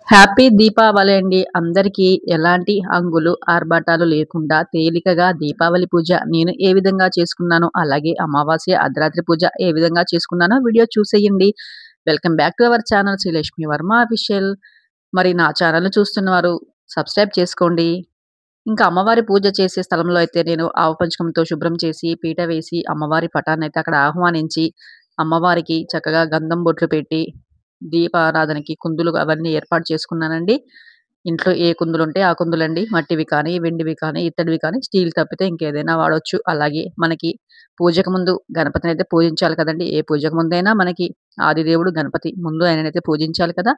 Happy Deepavali అండి. అందరికీ ఎలాంటి హంగులు, ఆర్భాటాలు లేకుండా తేలికగా దీపావళి పూజ నేను ఏ విధంగా చేసుకున్నానో, అలాగే అమావాస్య, అర్ధరాత్రి పూజ ఏ విధంగా చేసుకున్నానో వీడియో చూసేయండి. Welcome back to our channel Srilakshmi Varma official. మరి నా ఛానల్‌ని చూస్తున్నవారు సబ్స్క్రైబ్ చేసుకోండి. ఇంకా అమ్మవారి పూజ చేసే స్థలంలో అయితే నేను ఆవు పంచకంతో శుభ్రం చేసి, పీట వేసి, అమ్మవారి పటాన్నయితే అక్కడ ఆహ్వానించి, అమ్మవారికి చక్కగా గంధం బొట్లు పెట్టి దీపారాధనకి కుందులు అవన్నీ ఏర్పాటు చేసుకున్నానండి. ఇంట్లో ఏ కుందులుంటే ఆ కుందులండి. మట్టివి కానీ, వెండివి కానీ, ఇత్తడివి కానీ, స్టీల్ తప్పితే ఇంకేదైనా వాడొచ్చు. అలాగే మనకి పూజకు ముందు గణపతినైతే పూజించాలి కదండీ! ఏ పూజకు ముందైనా మనకి ఆదిదేవుడు గణపతి. ముందు ఆయననైతే పూజించాలి కదా!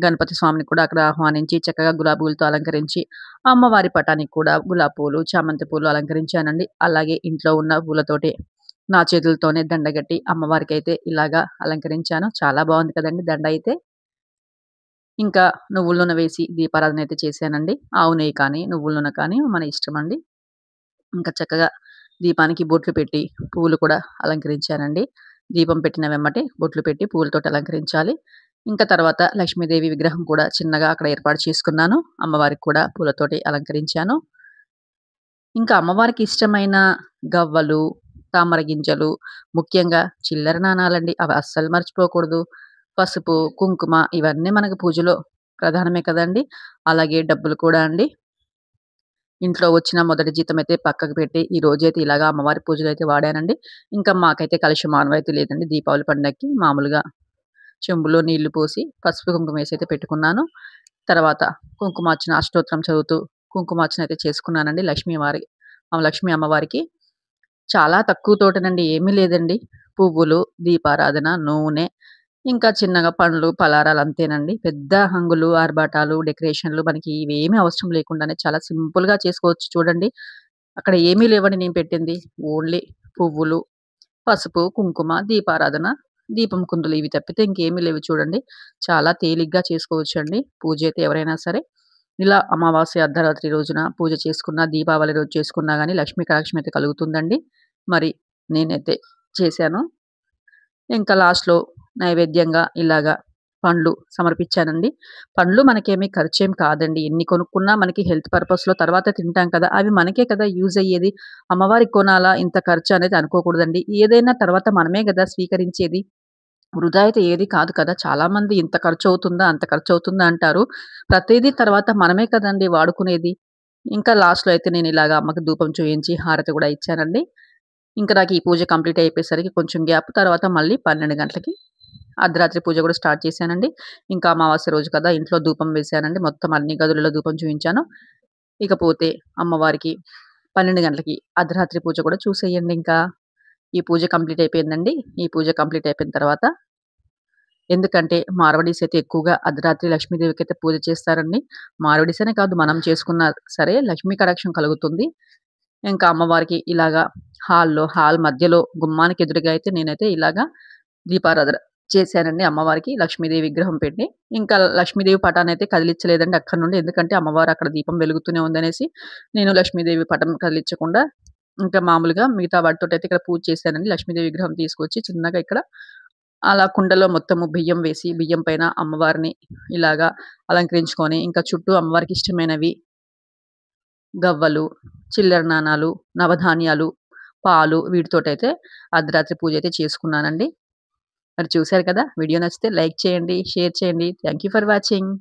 గణపతి స్వామిని కూడా అక్కడ ఆహ్వానించి చక్కగా గులాబీ పూలతో అలంకరించి, అమ్మవారి పటానికి కూడా గులాబీ పూలు, చామంతి పూలు అలంకరించానండి. అలాగే ఇంట్లో ఉన్న పూలతోటి నా చేతులతోనే దండగట్టి అమ్మవారికైతే ఇలాగా అలంకరించాను. చాలా బావుంది కదండీ దండ అయితే. ఇంకా నువ్వుల నూనె వేసి దీపారాధన అయితే చేశానండి. ఆవు నెయ్యి కానీ, నువ్వుల నూనె కానీ మన ఇష్టమండి. ఇంకా చక్కగా దీపానికి బొట్లు పెట్టి, పువ్వులు కూడా అలంకరించానండి. దీపం పెట్టిన వెమ్మటే బొట్లు పెట్టి పువ్వులతోటి అలంకరించాలి. ఇంకా తర్వాత లక్ష్మీదేవి విగ్రహం కూడా చిన్నగా అక్కడ ఏర్పాటు చేసుకున్నాను. అమ్మవారికి కూడా పూలతోటి అలంకరించాను. ఇంకా అమ్మవారికి ఇష్టమైన గవ్వలు, తామర గింజలు, ముఖ్యంగా చిల్లర నాణాలండి. అవి అస్సలు మర్చిపోకూడదు. పసుపు, కుంకుమ ఇవన్నీ మనకు పూజలో ప్రధానమే కదండీ! అలాగే డబ్బులు కూడా అండి. ఇంట్లో వచ్చిన మొదటి జీతమైతే పక్కకు పెట్టి, ఈ రోజైతే ఇలాగా అమ్మవారి పూజలైతే వాడానండి. ఇంకా మాకైతే కలశం ఆనవాయితీ లేదండి. దీపావళి పండగకి మామూలుగా చెంబులో నీళ్లు పోసి, పసుపు, కుంకుమ వేసైతే పెట్టుకున్నాను. తర్వాత కుంకుమార్చన అష్టోత్తరం చదువుతూ కుంకుమార్చన అయితే చేసుకున్నానండి లక్ష్మీ అమ్మవారికి. చాలా తక్కువ తోటనండి. ఏమీ లేదండి. పువ్వులు, దీపారాధన, నూనె, ఇంకా చిన్నగా పండ్లు, పలారాలు అంతేనండి. పెద్ద హంగులు, ఆర్భాటాలు, డెకరేషన్‌లు మనకి ఇవేమీ అవసరం లేకుండానే చాలా సింపుల్‌గా చేసుకోవచ్చు చూడండి. అక్కడ ఏమీ లేవండి నేను పెట్టింది. ఓన్లీ పువ్వులు, పసుపు, కుంకుమ, దీపారాధన, దీపం కుందులు ఇవి తప్పితే ఇంకేమీ లేవు చూడండి. చాలా తేలిగ్గా చేసుకోవచ్చండి. పూజైతే ఎవరైనా సరే. ఇలా అమావాస్య, అర్ధరాత్రి రోజున పూజ చేసుకున్నా, దీపావళి రోజు చేసుకున్నా గాని లక్ష్మీ కటాక్షం అయితే కలుగుతుందండి. మరి నేనైతే చేశాను. ఇంకా లాస్ట్‌లో నైవేద్యంగా ఇలాగా పండ్లు సమర్పించానండి. పండ్లు మనకేమి ఖర్చేం కాదండి. ఎన్ని కొనుక్కున్నా మనకి హెల్త్ పర్పస్‌లో తర్వాత తింటాం కదా! అవి మనకే కదా యూజ్ అయ్యేది. అమ్మవారికి కొనాలా ఇంత ఖర్చు అనేది అనుకోకూడదండి. ఏదైనా తర్వాత మనమే గదా స్వీకరించేది. వృధా అయితే ఏది కాదు కదా! చాలామంది ఇంత ఖర్చవుతుందా? అంత ఖర్చవుతుందా? అంటారు. ప్రతీదీ తర్వాత మనమే కదండీ వాడుకునేది. ఇంకా లాస్ట్‌లో అయితే నేనిలాగా అమ్మకి ధూపం చూయించి హారతి గూడా ఇచ్చానండి. ఇంక నాకు ఈ పూజ కంప్లీట్ అయిపోయేసరికి కొంచెం గ్యాప్. తర్వాత మళ్ళీ 12 గంటలకి అర్ధరాత్రి పూజ గూడా స్టార్ట్ చేశానండి. ఇంకా అమావాస్య రోజు కదా! ఇంట్లో ధూపం వేశానండి. మొత్తం అన్ని గదులలో ధూపం చూయించాను. ఇకపోతే అమ్మవారికి 12 గంటలకి అర్ధరాత్రి పూజ కూడా చూసేయండి ఇంకా. ఈ పూజ కంప్లీట్ అయిపోయిందండి. ఈ పూజ కంప్లీట్ అయిపోయిన తర్వాత ఎందుకంటే మార్వాడీస్ అయితే ఎక్కువగా అర్ధరాత్రి లక్ష్మీదేవికైతే పూజ చేస్తారండి. మార్వాడీస్ అనే కాదు మనం చేసుకున్నా సరే లక్ష్మీ కటాక్షం కలుగుతుంది. ఇంకా అమ్మవారికి ఇలాగా హాల్ మధ్యలో గుమ్మానికి ఎదురుగా అయితే నేనైతే ఇలాగా దీపారాధన చేశానండి అమ్మవారికి. లక్ష్మీదేవి విగ్రహం పెట్టి. ఇంకా లక్ష్మీదేవి పటాన్నయితే కదిలిచ్చలేదండి అక్కడి నుండి. ఎందుకంటే అమ్మవారు అక్కడ దీపం వెలుగుతూనే ఉందనేసి నేను లక్ష్మీదేవి పటం కదిలిచ్చకుండా ఇంకా మామూలుగా మిగతా వాటితోటైతే ఇక్కడ పూజ చేశానండి. లక్ష్మీదేవి విగ్రహం తీసుకొచ్చి చిన్నగా ఇక్కడ అలా కుండలో మొత్తము బియ్యం వేసి, బియ్యం పైన అమ్మవారిని ఇలాగా అలంకరించుకొని, ఇంకా చుట్టూ అమ్మవారికి ఇష్టమైనవి గవ్వలు, చిల్లర నాణాలు, నవధాన్యాలు, పాలు వీటితోటైతే అర్ధరాత్రి పూజైతే చేసుకున్నానండి. మరి చూసారు కదా! వీడియో నచ్చితే లైక్ చేయండి, షేర్ చేయండి. Thank you for watching.